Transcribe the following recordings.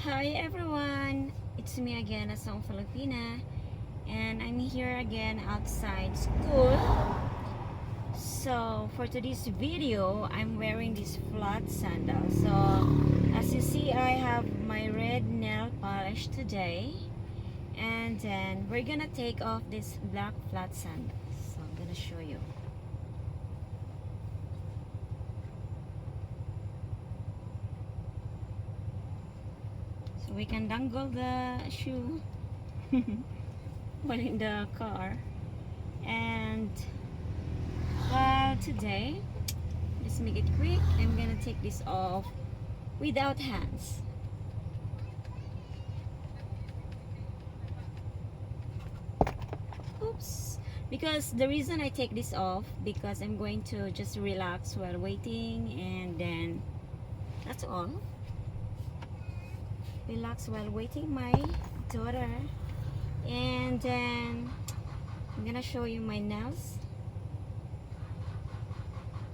Hi everyone, it's me again, Asong Filipina, and I'm here again outside school. So for today's video, I'm wearing this flat sandal. So as you see, I have my red nail polish today, and then we're gonna take off this black flat sandal. So I'm gonna show you. So we can dangle the shoe while in the car. And today, let's make it quick. I'm gonna take this off without hands. Oops. Because the reason I take this off, because I'm going to just relax while waiting, and then that's all. Relax while waiting my daughter. And then I'm gonna show you my nails.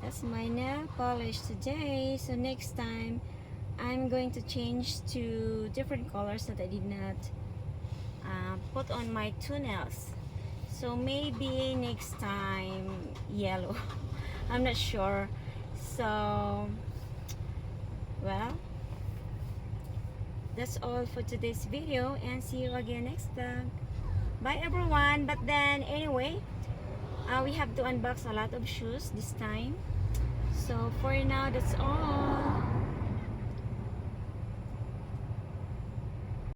That's my nail polish today. So next time I'm going to change to different colors that I did not put on my two nails. So maybe next time yellow. I'm not sure. So well, that's all for today's video, and see you again next time. Bye everyone. But then anyway, we have to unbox a lot of shoes this time. So for now, that's all.